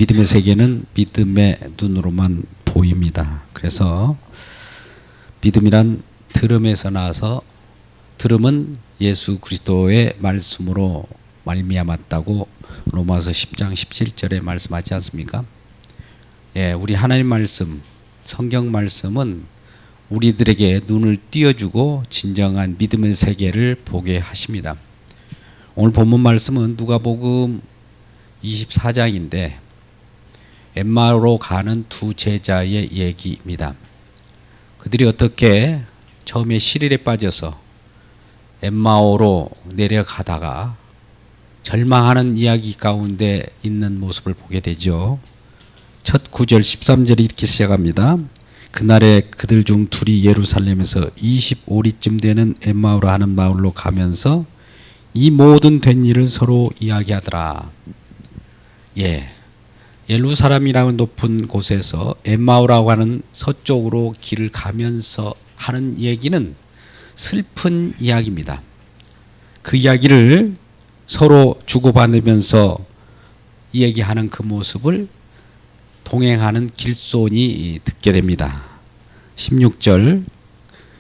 믿음의 세계는 믿음의 눈으로만 보입니다. 그래서 믿음이란 들음에서 나서 들음은 예수 그리스도의 말씀으로 말미암았다고 로마서 10장 17절에 말씀하지 않습니까? 예, 우리 하나님 말씀, 성경 말씀은 우리들에게 눈을 띄워주고 진정한 믿음의 세계를 보게 하십니다. 오늘 본문 말씀은 누가복음 24장인데 엠마오로 가는 두 제자의 얘기입니다. 그들이 어떻게 처음에 시릴에 빠져서 엠마오로 내려가다가 절망하는 이야기 가운데 있는 모습을 보게 되죠. 첫 9절 13절이 이렇게 시작합니다. 그날에 그들 중 둘이 예루살렘에서 25리쯤 되는 엠마오로 하는 마을로 가면서 이 모든 된 일을 서로 이야기하더라. 예루살렘이라는 높은 곳에서 엠마오라고 하는 서쪽으로 길을 가면서 하는 얘기는 슬픈 이야기입니다. 그 이야기를 서로 주고받으면서 얘기하는 그 모습을 동행하는 길손이 듣게 됩니다. 16절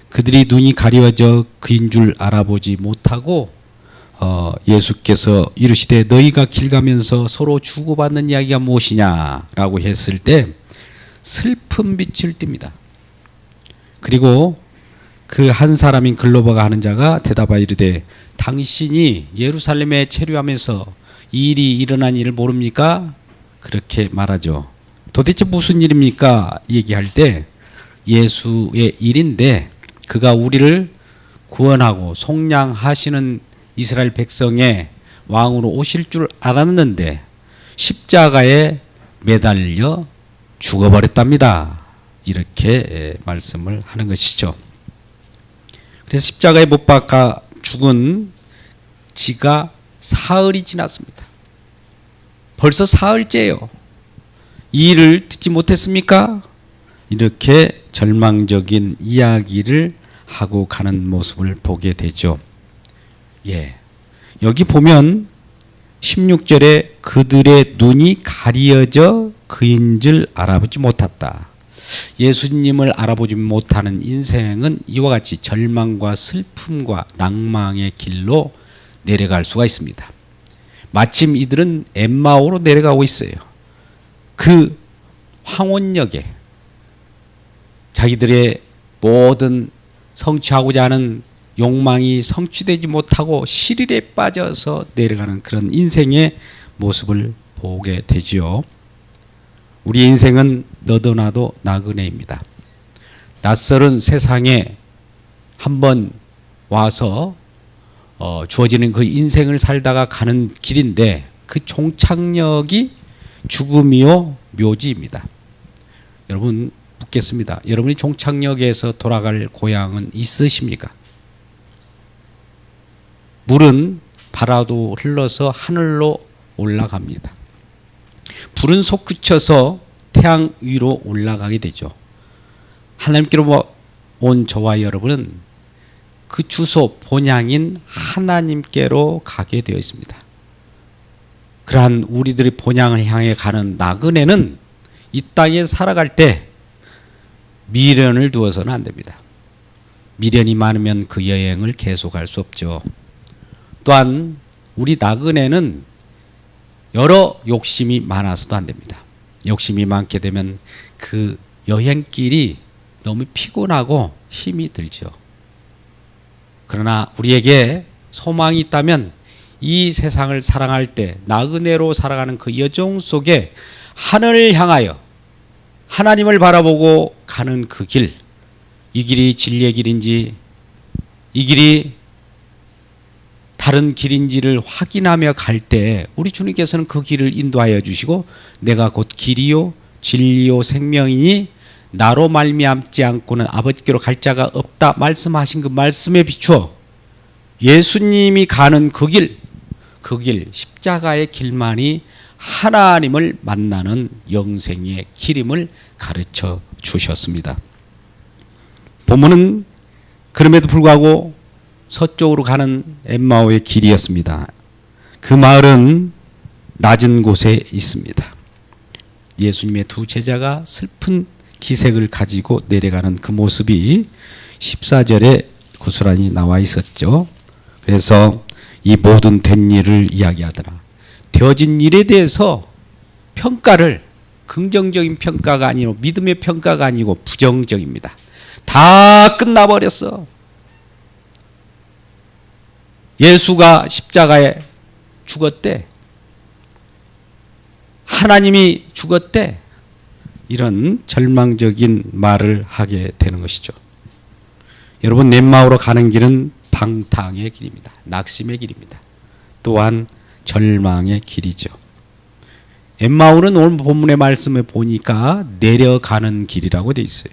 그들이 눈이 가려져 그인 줄 알아보지 못하고 예수께서 이르시되 너희가 길 가면서 서로 주고받는 이야기가 무엇이냐라고 했을 때 슬픈 빛을 띱니다. 그리고 그 한 사람인 글로버가 하는 자가 대답하여 이르되 당신이 예루살렘에 체류하면서 이 일이 일어난 일을 모릅니까? 그렇게 말하죠. 도대체 무슨 일입니까? 얘기할 때 예수의 일인데 그가 우리를 구원하고 속량하시는 이스라엘 백성의 왕으로 오실 줄 알았는데 십자가에 매달려 죽어버렸답니다. 이렇게 말씀을 하는 것이죠. 그래서 십자가에 못 박아 죽은 지가 사흘이 지났습니다. 벌써 사흘째예요. 이 일을 듣지 못했습니까? 이렇게 절망적인 이야기를 하고 가는 모습을 보게 되죠. 여기 보면 16절에 그들의 눈이 가려져 그인 줄 알아보지 못했다. 예수님을 알아보지 못하는 인생은 이와 같이 절망과 슬픔과 낭망의 길로 내려갈 수가 있습니다. 마침 이들은 엠마오로 내려가고 있어요. 그 황혼역에 자기들의 모든 성취하고자 하는 욕망이 성취되지 못하고 시릴에 빠져서 내려가는 그런 인생의 모습을 보게 되지요. 우리 인생은 너도나도 나그네입니다. 낯설은 세상에 한번 와서 주어지는 그 인생을 살다가 가는 길인데 그 종착역이 죽음이요 묘지입니다. 여러분 묻겠습니다. 여러분이 종착역에서 돌아갈 고향은 있으십니까? 물은 바다도 흘러서 하늘로 올라갑니다. 불은 솟구쳐서 태양 위로 올라가게 되죠. 하나님께로 온 저와 여러분은 그 주소 본향인 하나님께로 가게 되어 있습니다. 그러한 우리들의 본향을 향해 가는 나그네는 이 땅에 살아갈 때 미련을 두어서는 안 됩니다. 미련이 많으면 그 여행을 계속할 수 없죠. 또한 우리 나그네는 여러 욕심이 많아서도 안 됩니다. 욕심이 많게 되면 그 여행길이 너무 피곤하고 힘이 들죠. 그러나 우리에게 소망이 있다면 이 세상을 사랑할 때 나그네로 살아가는 그 여정 속에 하늘을 향하여 하나님을 바라보고 가는 그 길, 이 길이 진리의 길인지 이 길이 다른 길인지를 확인하며 갈 때 우리 주님께서는 그 길을 인도하여 주시고 내가 곧 길이요 진리요 생명이니 나로 말미암지 않고는 아버지께로 갈 자가 없다 말씀하신 그 말씀에 비추어 예수님이 가는 그 길 십자가의 길만이 하나님을 만나는 영생의 길임을 가르쳐 주셨습니다. 본문은 그럼에도 불구하고 서쪽으로 가는 엠마오의 길이었습니다. 그 마을은 낮은 곳에 있습니다. 예수님의 두 제자가 슬픈 기색을 가지고 내려가는 그 모습이 14절에 고스란히 나와 있었죠. 그래서 이 모든 된 일을 이야기하더라. 되어진 일에 대해서 평가를 긍정적인 평가가 아니고 믿음의 평가가 아니고 부정적입니다. 다 끝나버렸어. 예수가 십자가에 죽었대. 하나님이 죽었대. 이런 절망적인 말을 하게 되는 것이죠. 여러분, 엠마오로 가는 길은 방탕의 길입니다. 낙심의 길입니다. 또한 절망의 길이죠. 엠마오는 오늘 본문의 말씀을 보니까 내려가는 길이라고 되어 있어요.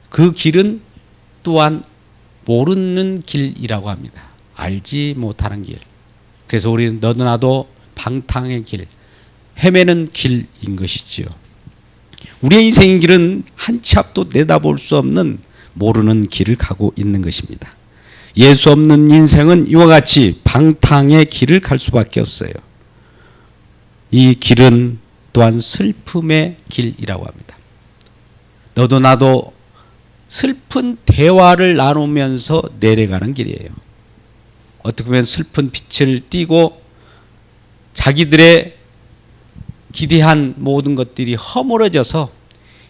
그 길은 또한 모르는 길이라고 합니다. 알지 못하는 길. 그래서 우리는 너도 나도 방탕의 길, 헤매는 길인 것이지요. 우리의 인생의 길은 한 치 앞도 내다볼 수 없는 모르는 길을 가고 있는 것입니다. 예수 없는 인생은 이와 같이 방탕의 길을 갈 수밖에 없어요. 이 길은 또한 슬픔의 길이라고 합니다. 너도 나도 슬픈 대화를 나누면서 내려가는 길이에요. 어떻게 보면 슬픈 빛을 띠고 자기들의 기대한 모든 것들이 허물어져서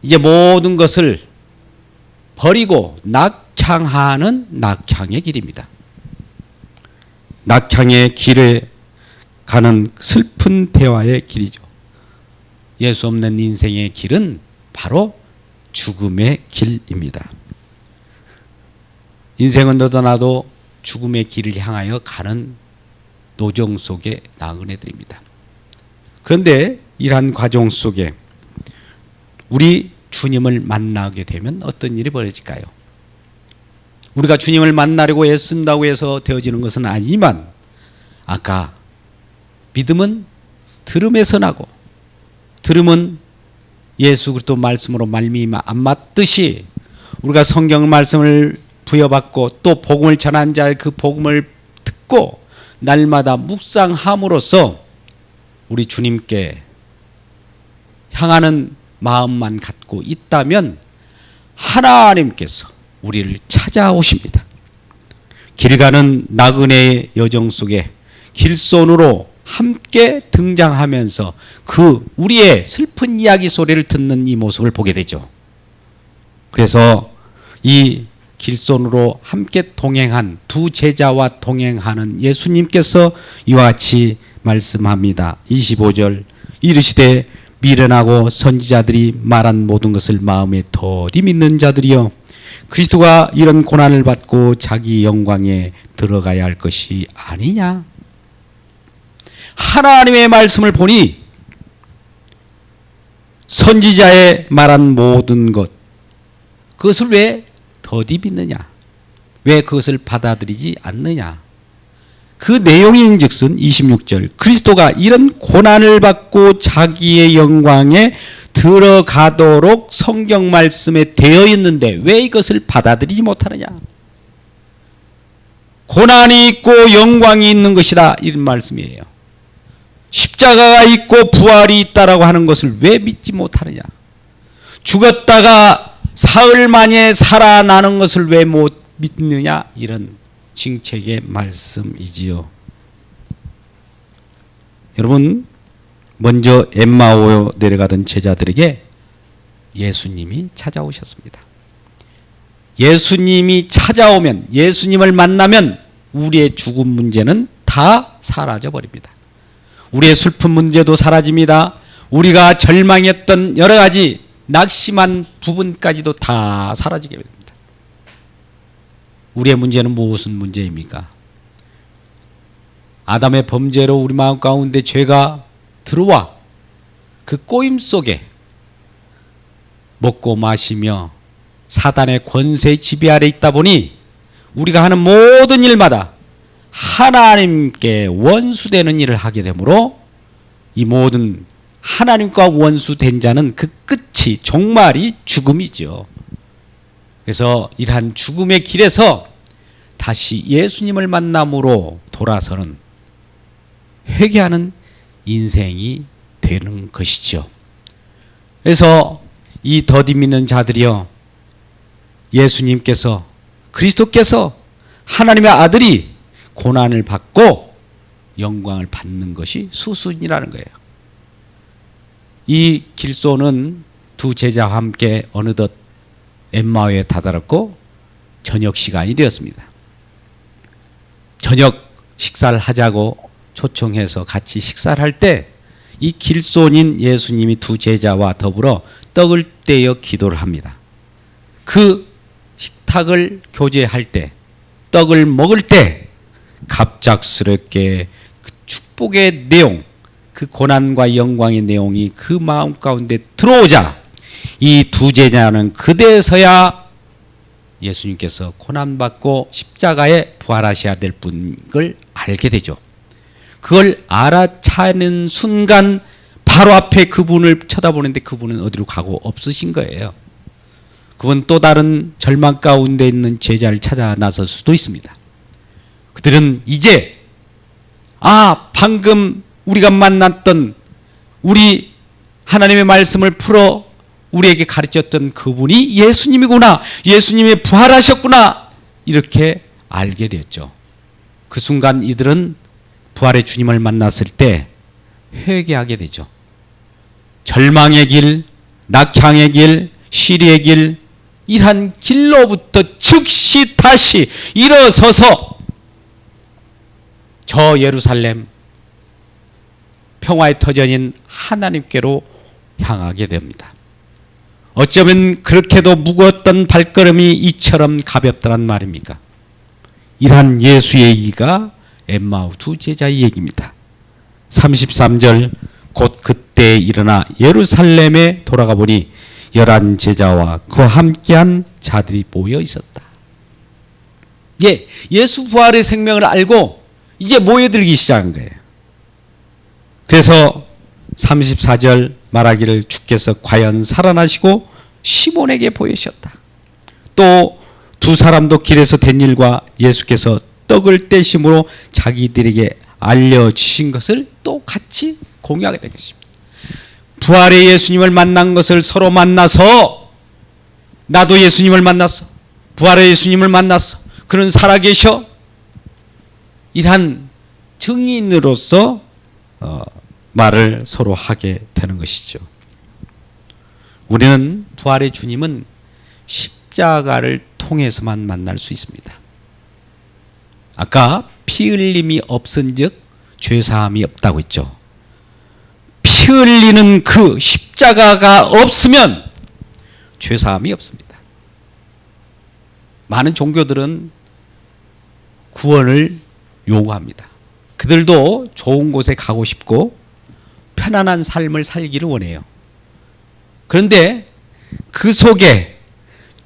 이제 모든 것을 버리고 낙향하는 낙향의 길입니다. 낙향의 길에 가는 슬픈 대화의 길이죠. 예수 없는 인생의 길은 바로 죽음의 길입니다. 인생은 너도 나도 죽음의 길을 향하여 가는 노정 속에 나그네들입니다. 그런데 이러한 과정 속에 우리 주님을 만나게 되면 어떤 일이 벌어질까요? 우리가 주님을 만나려고 애쓴다고 해서 되어지는 것은 아니지만, 아까 믿음은 들음에서 나고 들음은 예수 그리스도 말씀으로 말미암아 안 맞듯이 우리가 성경 말씀을 부여받고 또 복음을 전한 자의 그 복음을 듣고 날마다 묵상함으로써 우리 주님께 향하는 마음만 갖고 있다면 하나님께서 우리를 찾아오십니다. 길 가는 나그네의 여정 속에 길손으로 함께 등장하면서 그 우리의 슬픈 이야기 소리를 듣는 이 모습을 보게 되죠. 그래서 이 길손으로 함께 동행한 두 제자와 동행하는 예수님께서 이와 같이 말씀합니다. 25절 이르시되 미련하고 선지자들이 말한 모든 것을 마음에 덜이 믿는 자들이여 그리스도가 이런 고난을 받고 자기 영광에 들어가야 할 것이 아니냐. 하나님의 말씀을 보니 선지자의 말한 모든 것, 그것을 왜 더디 믿느냐? 왜 그것을 받아들이지 않느냐? 그 내용인즉슨 26절 그리스도가 이런 고난을 받고 자기의 영광에 들어가도록 성경 말씀에 되어 있는데 왜 이것을 받아들이지 못하느냐? 고난이 있고 영광이 있는 것이다, 이런 말씀이에요. 십자가가 있고 부활이 있다라고 하는 것을 왜 믿지 못하느냐? 죽었다가 사흘 만에 살아나는 것을 왜 못 믿느냐? 이런 징책의 말씀이지요. 여러분, 먼저 엠마오 내려가던 제자들에게 예수님이 찾아오셨습니다. 예수님이 찾아오면, 예수님을 만나면 우리의 죽음 문제는 다 사라져 버립니다. 우리의 슬픈 문제도 사라집니다. 우리가 절망했던 여러 가지 낙심한 부분까지도 다 사라지게 됩니다. 우리의 문제는 무슨 문제입니까? 아담의 범죄로 우리 마음 가운데 죄가 들어와 그 꼬임 속에 먹고 마시며 사단의 권세의 지배 아래 있다 보니 우리가 하는 모든 일마다 하나님께 원수되는 일을 하게 되므로 이 모든 하나님과 원수된 자는 그 끝이 종말이 죽음이죠. 그래서 이러한 죽음의 길에서 다시 예수님을 만남으로 돌아서는 회개하는 인생이 되는 것이죠. 그래서 이 더디 믿는 자들이요, 예수님께서, 그리스도께서, 하나님의 아들이 고난을 받고 영광을 받는 것이 수순이라는 거예요. 이 길소는 두 제자와 함께 어느덧 엠마오에 다다랐고 저녁 시간이 되었습니다. 저녁 식사를 하자고 초청해서 같이 식사를 할 때 이 길손인 예수님이 두 제자와 더불어 떡을 떼어 기도를 합니다. 그 식탁을 교제할 때, 떡을 먹을 때 갑작스럽게 그 축복의 내용, 그 고난과 영광의 내용이 그 마음 가운데 들어오자 이 두 제자는 그대서야 예수님께서 고난받고 십자가에 부활하셔야 될 분을 알게 되죠. 그걸 알아차는 순간 바로 앞에 그분을 쳐다보는데 그분은 어디로 가고 없으신 거예요. 그분 또 다른 절망 가운데 있는 제자를 찾아 나설 수도 있습니다. 그들은 이제 방금 우리가 만났던, 우리 하나님의 말씀을 풀어 우리에게 가르쳤던 그분이 예수님이구나, 예수님이 부활하셨구나, 이렇게 알게 되었죠. 그 순간 이들은 부활의 주님을 만났을 때 회개하게 되죠. 절망의 길, 낙향의 길, 시리의 길, 이러한 길로부터 즉시 다시 일어서서 저 예루살렘, 평화의 터전인 하나님께로 향하게 됩니다. 어쩌면 그렇게도 무거웠던 발걸음이 이처럼 가볍더란 말입니까? 이러한 예수의 얘기가 엠마오 두 제자의 얘기입니다. 33절, 곧 그때 일어나 예루살렘에 돌아가 보니 11 제자와 그와 함께한 자들이 모여 있었다. 예수 부활의 생명을 알고 이제 모여들기 시작한 거예요. 그래서 34절 말하기를 주께서 과연 살아나시고 시몬에게 보이셨다. 또 두 사람도 길에서 된 일과 예수께서 떡을 떼심으로 자기들에게 알려주신 것을 또 같이 공유하게 되겠습니다. 부활의 예수님을 만난 것을 서로 만나서, 나도 예수님을 만났어, 부활의 예수님을 만났어, 그는 살아계셔, 이러한 증인으로서 말을 서로 하게 되는 것이죠. 우리는 부활의 주님은 십자가를 통해서만 만날 수 있습니다. 아까 피 흘림이 없은즉 죄사함이 없다고 했죠. 피 흘리는 그 십자가가 없으면 죄사함이 없습니다. 많은 종교들은 구원을 요구합니다. 그들도 좋은 곳에 가고 싶고 편안한 삶을 살기를 원해요. 그런데 그 속에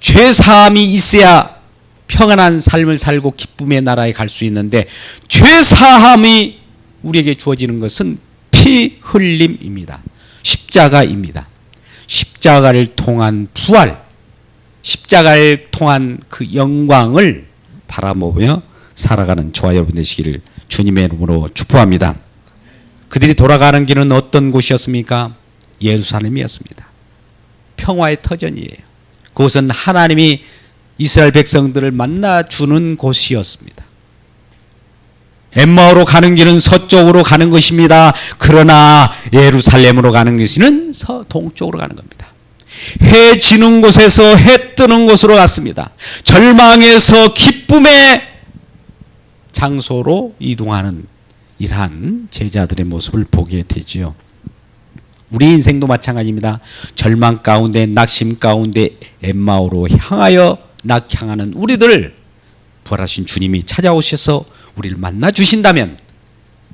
죄사함이 있어야 평안한 삶을 살고 기쁨의 나라에 갈 수 있는데, 죄사함이 우리에게 주어지는 것은 피 흘림입니다. 십자가입니다. 십자가를 통한 부활, 십자가를 통한 그 영광을 바라보며 살아가는 저와 여러분 되시기를 주님의 이름으로 축복합니다. 그들이 돌아가는 길은 어떤 곳이었습니까? 예루살렘이었습니다. 평화의 터전이에요. 그곳은 하나님이 이스라엘 백성들을 만나주는 곳이었습니다. 엠마오로 가는 길은 서쪽으로 가는 것입니다. 그러나 예루살렘으로 가는 것은 서동쪽으로 가는 겁니다. 해 지는 곳에서 해 뜨는 곳으로 갔습니다. 절망에서 기쁨의 장소로 이동하는 이러한 제자들의 모습을 보게 되지요. 우리 인생도 마찬가지입니다. 절망 가운데, 낙심 가운데 엠마오로 향하여 낙향하는 우리들을 부활하신 주님이 찾아오셔서 우리를 만나 주신다면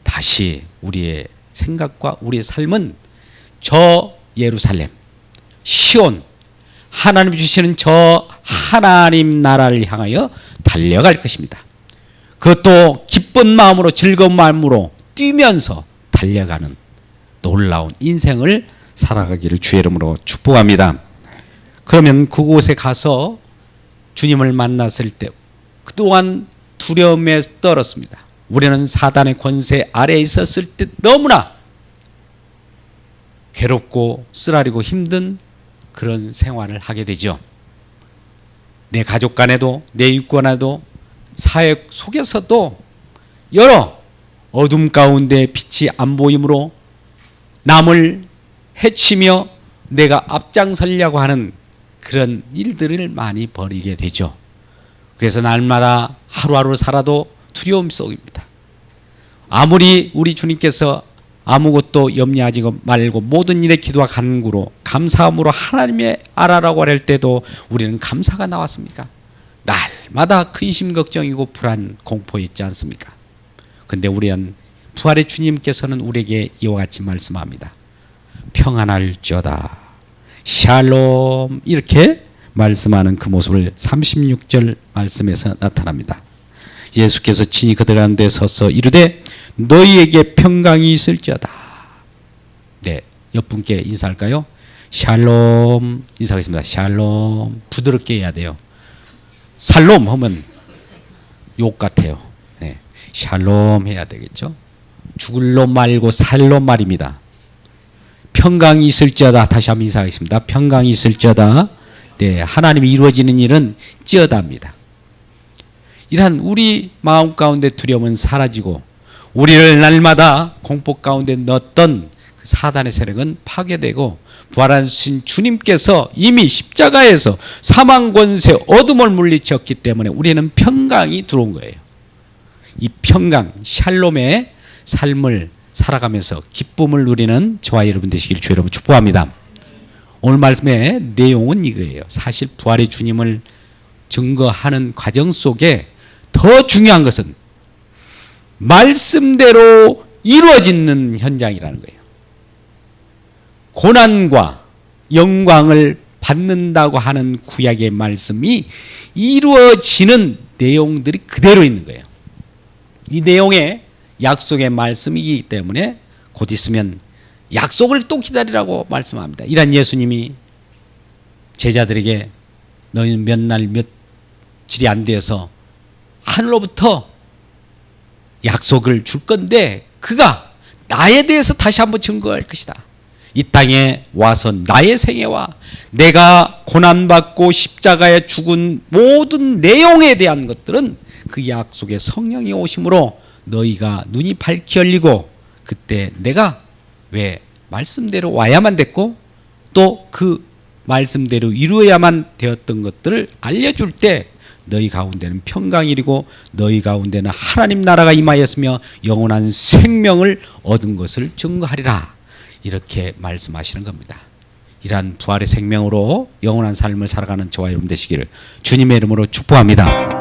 다시 우리의 생각과 우리의 삶은 저 예루살렘, 시온, 하나님 주시는 저 하나님 나라를 향하여 달려갈 것입니다. 그것도 기쁜 마음으로, 즐거운 마음으로 뛰면서 달려가는 놀라운 인생을 살아가기를 주의 이름으로 축복합니다. 그러면 그곳에 가서 주님을 만났을 때 그동안 두려움에 떨었습니다. 우리는 사단의 권세 아래에 있었을 때 너무나 괴롭고 쓰라리고 힘든 그런 생활을 하게 되죠. 내 가족 간에도 내 이웃 간에도 사회 속에서도 여러 어둠 가운데 빛이 안 보이므로 남을 해치며 내가 앞장서려고 하는 그런 일들을 많이 벌이게 되죠. 그래서 날마다 하루하루 살아도 두려움 속입니다. 아무리 우리 주님께서 아무것도 염려하지 말고 모든 일에 기도와 간구로 감사함으로 하나님의 알아라고 할 때도 우리는 감사가 나왔습니까? 날마다 근심 걱정이고 불안 공포 있지 않습니까? 근데 우리는 부활의 주님께서는 우리에게 이와 같이 말씀합니다. 평안할지어다 샬롬 이렇게 말씀하는 그 모습을 36절 말씀에서 나타납니다. 예수께서 친히 그들 가운데 서서 이르되 너희에게 평강이 있을지어다. 네, 옆분께 인사할까요? 샬롬 인사하겠습니다. 샬롬 부드럽게 해야 돼요. 살롬 하면 욕 같아요. 네, 샬롬 해야 되겠죠. 죽을 놈 말고 살 놈 말입니다. 평강이 있을지어다. 다시 한번 인사하겠습니다. 평강이 있을지어다. 네, 하나님이 이루어지는 일은 찌어다입니다. 이러한 우리 마음 가운데 두려움은 사라지고 우리를 날마다 공포 가운데 넣었던 그 사단의 세력은 파괴되고 부활하신 주님께서 이미 십자가에서 사망 권세 어둠을 물리쳤기 때문에 우리는 평강이 들어온 거예요. 이 평강 샬롬의 삶을 살아가면서 기쁨을 누리는 저와 여러분 되시길 주 여러분 축복합니다. 오늘 말씀의 내용은 이거예요. 사실 부활의 주님을 증거하는 과정 속에 더 중요한 것은 말씀대로 이루어지는 현장이라는 거예요. 고난과 영광을 받는다고 하는 구약의 말씀이 이루어지는 내용들이 그대로 있는 거예요. 이 내용에 약속의 말씀이기 때문에 곧 있으면 약속을 또 기다리라고 말씀합니다. 이란 예수님이 제자들에게 너희는 몇 날 며칠이 안 되어서 하늘로부터 약속을 줄 건데 그가 나에 대해서 다시 한번 증거할 것이다. 이 땅에 와서 나의 생애와 내가 고난받고 십자가에 죽은 모든 내용에 대한 것들은 그 약속의 성령이 오심으로 너희가 눈이 밝히 열리고 그때 내가 왜 말씀대로 와야만 됐고 또 그 말씀대로 이루어야만 되었던 것들을 알려줄 때 너희 가운데는 평강이 이르고 너희 가운데는 하나님 나라가 임하였으며 영원한 생명을 얻은 것을 증거하리라. 이렇게 말씀하시는 겁니다. 이러한 부활의 생명으로 영원한 삶을 살아가는 저와 여러분 되시기를 주님의 이름으로 축복합니다.